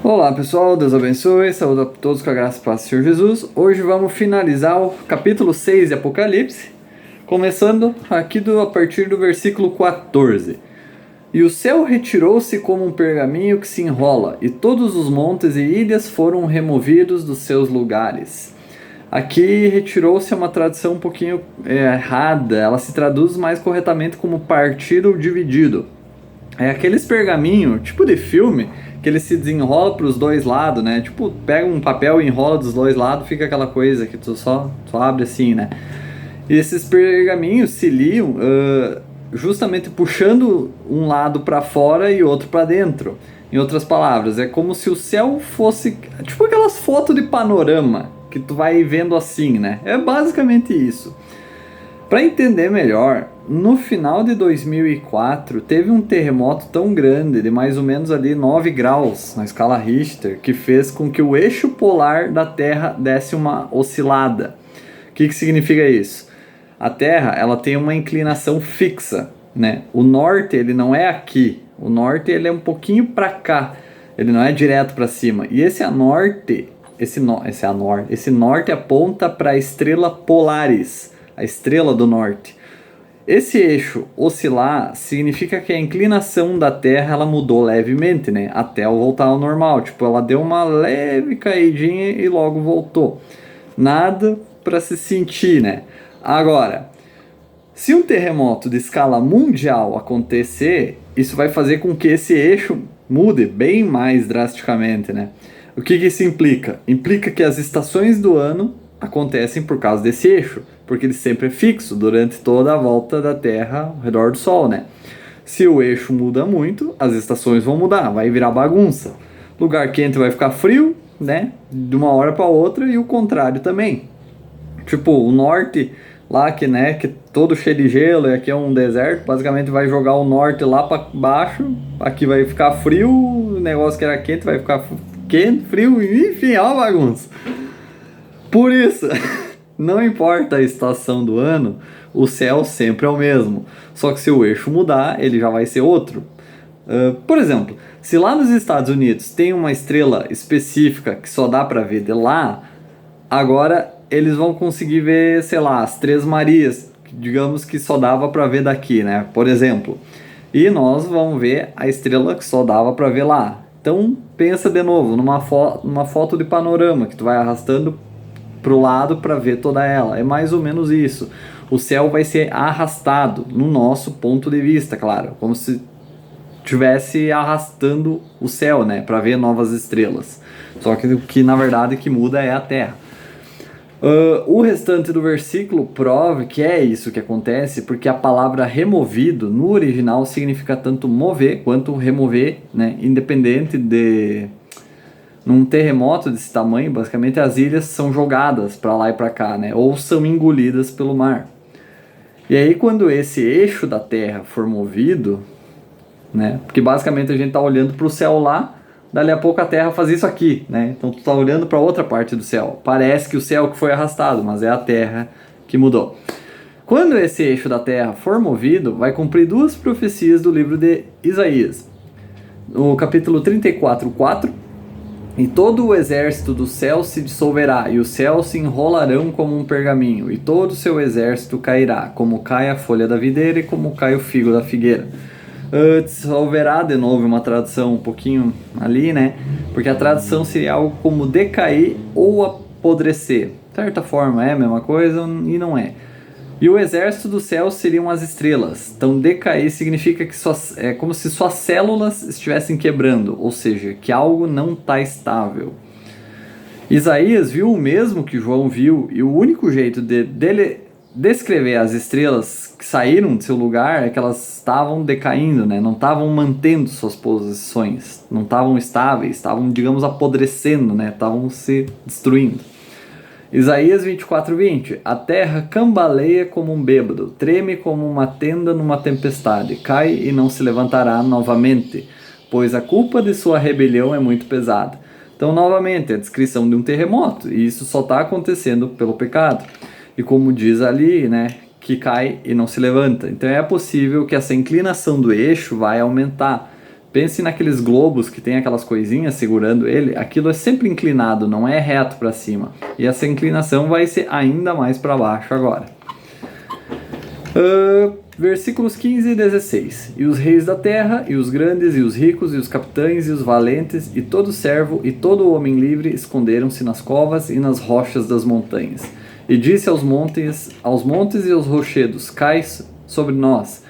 Olá pessoal, Deus abençoe, saúde a todos com a graça e paz do Senhor Jesus. Hoje vamos finalizar o capítulo 6 de Apocalipse, começando aqui a partir do versículo 14. E o céu retirou-se como um pergaminho que se enrola, e todos os montes e ilhas foram removidos dos seus lugares. Aqui retirou-se é uma tradução um pouquinho errada, ela se traduz mais corretamente como partido ou dividido. É aqueles pergaminho, tipo de filme, que ele se desenrola para os dois lados, né? Tipo, pega um papel e enrola dos dois lados, fica aquela coisa que tu só abre assim, né? E esses pergaminhos se liam justamente puxando um lado para fora e outro para dentro. Em outras palavras, é como se o céu fosse tipo aquelas fotos de panorama que tu vai vendo assim, né? É basicamente isso. Para entender melhor, no final de 2004 teve um terremoto tão grande, de mais ou menos ali 9 graus na escala Richter, que fez com que o eixo polar da Terra desse uma oscilada. O que significa isso? A Terra ela tem uma inclinação fixa, né? O norte ele não é aqui, o norte ele é um pouquinho para cá, ele não é direto para cima. E esse norte aponta para a estrela Polaris, a estrela do norte. Esse eixo oscilar significa que a inclinação da Terra ela mudou levemente, né? Até voltar ao normal. Tipo, ela deu uma leve caidinha e logo voltou. Nada para se sentir, né? Agora, se um terremoto de escala mundial acontecer, isso vai fazer com que esse eixo mude bem mais drasticamente, né? O que isso implica? Implica que as estações do ano acontecem por causa desse eixo, porque ele sempre é fixo durante toda a volta da Terra ao redor do Sol, né? Se o eixo muda muito, as estações vão mudar, vai virar bagunça. Lugar quente vai ficar frio, né? De uma hora para outra e o contrário também. Tipo, o norte lá que, né, que todo cheio de gelo e aqui é um deserto, basicamente vai jogar o norte lá para baixo, aqui vai ficar frio, o negócio que era quente vai ficar quente, frio, enfim, é uma bagunça. Por isso, não importa a estação do ano, o céu sempre é o mesmo. Só que se o eixo mudar, ele já vai ser outro. Por exemplo, se lá nos Estados Unidos tem uma estrela específica que só dá para ver de lá, agora eles vão conseguir ver, sei lá, as Três Marias, digamos que só dava para ver daqui, né? Por exemplo. E nós vamos ver a estrela que só dava para ver lá. Então pensa de novo numa foto de panorama que tu vai arrastando pro lado para ver toda ela. É mais ou menos isso. O céu vai ser arrastado no nosso ponto de vista, claro, como se estivesse arrastando o céu, né, para ver novas estrelas. Só que o que na verdade que muda é a Terra. O restante do versículo prova que é isso que acontece, porque a palavra removido no original significa tanto mover quanto remover, né, independente de num terremoto desse tamanho, basicamente as ilhas são jogadas para lá e para cá, né? Ou são engolidas pelo mar. E aí quando esse eixo da Terra for movido, né? Porque basicamente a gente está olhando para o céu lá, dali a pouco a Terra faz isso aqui, né? Então tu está olhando para outra parte do céu. Parece que o céu que foi arrastado, mas é a Terra que mudou. Quando esse eixo da Terra for movido, vai cumprir duas profecias do livro de Isaías. No capítulo 34:4, e todo o exército do céu se dissolverá, e os céus se enrolarão como um pergaminho, e todo o seu exército cairá, como cai a folha da videira e como cai o figo da figueira. Dissolverá, de novo, uma tradução um pouquinho ali, né? Porque a tradução seria algo como decair ou apodrecer. De certa forma é a mesma coisa e não é. E o exército do céu seriam as estrelas. Então decair significa que é como se suas células estivessem quebrando, ou seja, que algo não está estável. Isaías viu o mesmo que João viu, e o único jeito dele descrever as estrelas que saíram de seu lugar é que elas estavam decaindo, né? Não estavam mantendo suas posições, não estavam estáveis, estavam, digamos, apodrecendo, né? Estavam se destruindo. Isaías 24:20. A terra cambaleia como um bêbado, treme como uma tenda numa tempestade, cai e não se levantará novamente, pois a culpa de sua rebelião é muito pesada. Então, novamente, a descrição de um terremoto, e isso só está acontecendo pelo pecado. E como diz ali, né, que cai e não se levanta. Então é possível que essa inclinação do eixo vai aumentar. Pense naqueles globos que tem aquelas coisinhas segurando ele, aquilo é sempre inclinado, não é reto para cima. E essa inclinação vai ser ainda mais para baixo agora. Versículos 15 e 16. E os reis da terra, e os grandes, e os ricos, e os capitães, e os valentes, e todo servo, e todo homem livre esconderam-se nas covas e nas rochas das montanhas. E disse aos montes e aos rochedos, caí sobre nós,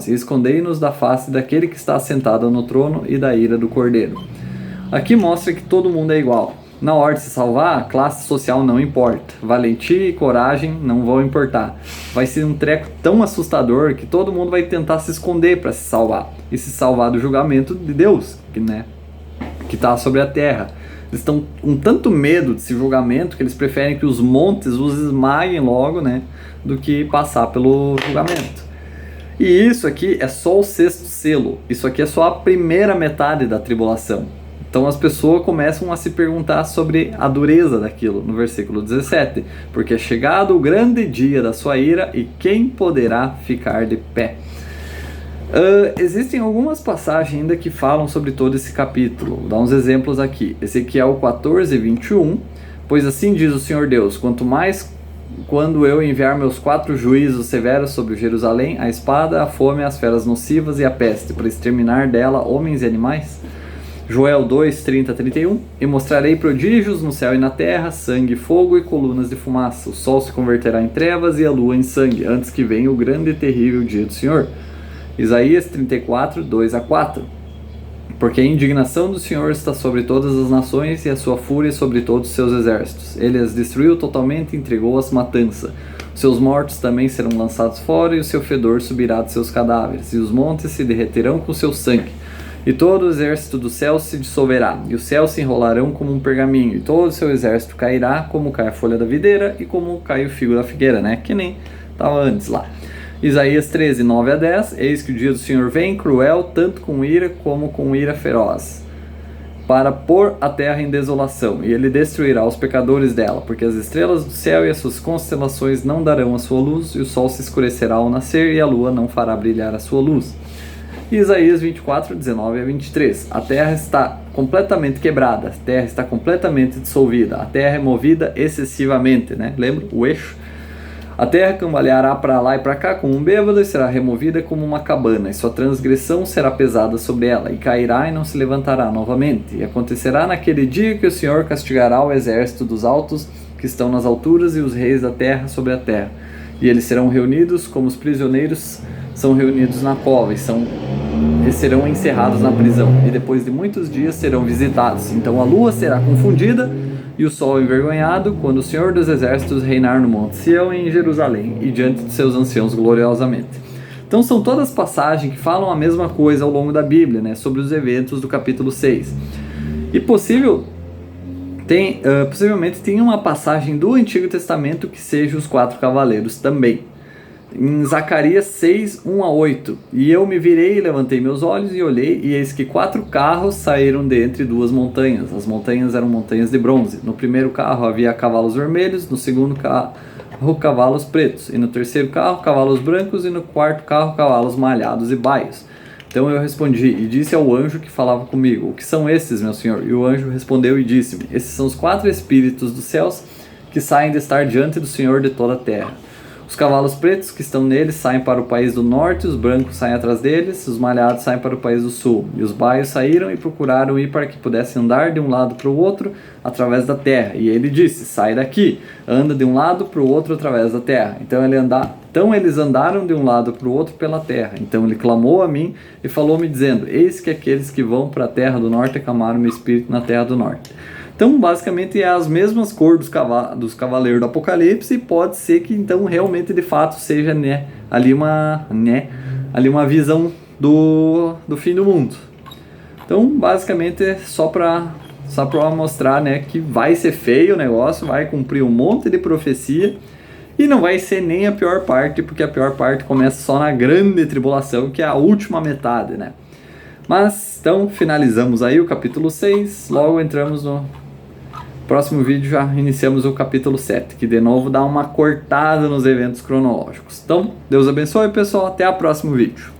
e escondei-nos da face daquele que está assentado no trono e da ira do Cordeiro. Aqui mostra que todo mundo é igual. Na hora de se salvar, a classe social não importa. Valentia e coragem não vão importar. Vai ser um treco tão assustador que todo mundo vai tentar se esconder para se salvar. E se salvar do julgamento de Deus, que está sobre a terra. Eles estão com tanto medo desse julgamento que eles preferem que os montes os esmaguem logo, né? Do que passar pelo julgamento. E isso aqui é só o sexto selo. Isso aqui é só a primeira metade da tribulação. Então as pessoas começam a se perguntar sobre a dureza daquilo, no versículo 17. Porque é chegado o grande dia da sua ira, e quem poderá ficar de pé? Existem algumas passagens ainda que falam sobre todo esse capítulo. Vou dar uns exemplos aqui. Ezequiel 14, 21. Pois assim diz o Senhor Deus, quando eu enviar meus 4 juízos severos sobre Jerusalém, a espada, a fome, as feras nocivas e a peste, para exterminar dela homens e animais. Joel 2, 30 a 31. E mostrarei prodígios no céu e na terra, sangue, fogo e colunas de fumaça. O sol se converterá em trevas e a lua em sangue, antes que venha o grande e terrível dia do Senhor. Isaías 34, 2 a 4. Porque a indignação do Senhor está sobre todas as nações e a sua fúria sobre todos os seus exércitos. Ele as destruiu totalmente e entregou-as matança. Os seus mortos também serão lançados fora e o seu fedor subirá de seus cadáveres. E os montes se derreterão com seu sangue. E todo o exército do céu se dissolverá. E os céus se enrolarão como um pergaminho. E todo o seu exército cairá como cai a folha da videira e como cai o figo da figueira, né? Que nem estava antes lá. Isaías 13, 9 a 10. Eis que o dia do Senhor vem, cruel, tanto com ira como com ira feroz, para pôr a terra em desolação, e ele destruirá os pecadores dela, porque as estrelas do céu e as suas constelações não darão a sua luz, e o sol se escurecerá ao nascer, e a lua não fará brilhar a sua luz. E Isaías 24, 19 a 23. A terra está completamente quebrada, a terra está completamente dissolvida, a terra é movida excessivamente, né? Lembra? O eixo. A terra cambaleará para lá e para cá como um bêbado e será removida como uma cabana, e sua transgressão será pesada sobre ela, e cairá e não se levantará novamente. E acontecerá naquele dia que o Senhor castigará o exército dos altos que estão nas alturas e os reis da terra sobre a terra. E eles serão reunidos como os prisioneiros são reunidos na cova, e serão encerrados na prisão. E depois de muitos dias serão visitados. Então a lua será confundida e o sol envergonhado, quando o Senhor dos Exércitos reinar no Monte Sião e em Jerusalém, e diante de seus anciãos gloriosamente. Então são todas passagens que falam a mesma coisa ao longo da Bíblia, né, sobre os eventos do capítulo 6. E possivelmente tem uma passagem do Antigo Testamento que seja os 4 cavaleiros também. Em Zacarias 6, 1 a 8. E eu me virei e levantei meus olhos e olhei, e eis que 4 carros saíram de entre 2 montanhas. As montanhas eram montanhas de bronze. No primeiro carro havia cavalos vermelhos, no segundo carro cavalos pretos, e no terceiro carro cavalos brancos, e no quarto carro cavalos malhados e baios. Então eu respondi e disse ao anjo que falava comigo: o que são esses, meu senhor? E o anjo respondeu e disse-me: esses são os 4 espíritos dos céus que saem de estar diante do Senhor de toda a terra. Os cavalos pretos que estão neles saem para o país do norte, os brancos saem atrás deles, os malhados saem para o país do sul. E os baios saíram e procuraram ir para que pudessem andar de um lado para o outro através da terra. E ele disse: sai daqui, anda de um lado para o outro através da terra. Então eles andaram de um lado para o outro pela terra. Então ele clamou a mim e falou-me dizendo: eis que aqueles que vão para a terra do norte acalmaram meu espírito na terra do norte. Então, basicamente, é as mesmas cores dos cavaleiros do Apocalipse, e pode ser que, então, realmente, de fato, seja ali uma visão do fim do mundo. Então, basicamente, é só para mostrar, né, que vai ser feio o negócio, vai cumprir um monte de profecia, e não vai ser nem a pior parte, porque a pior parte começa só na grande tribulação, que é a última metade, né? Mas, então, finalizamos aí o capítulo 6, logo entramos no próximo vídeo, já iniciamos o capítulo 7, que de novo dá uma cortada nos eventos cronológicos. Então, Deus abençoe, pessoal, até o próximo vídeo.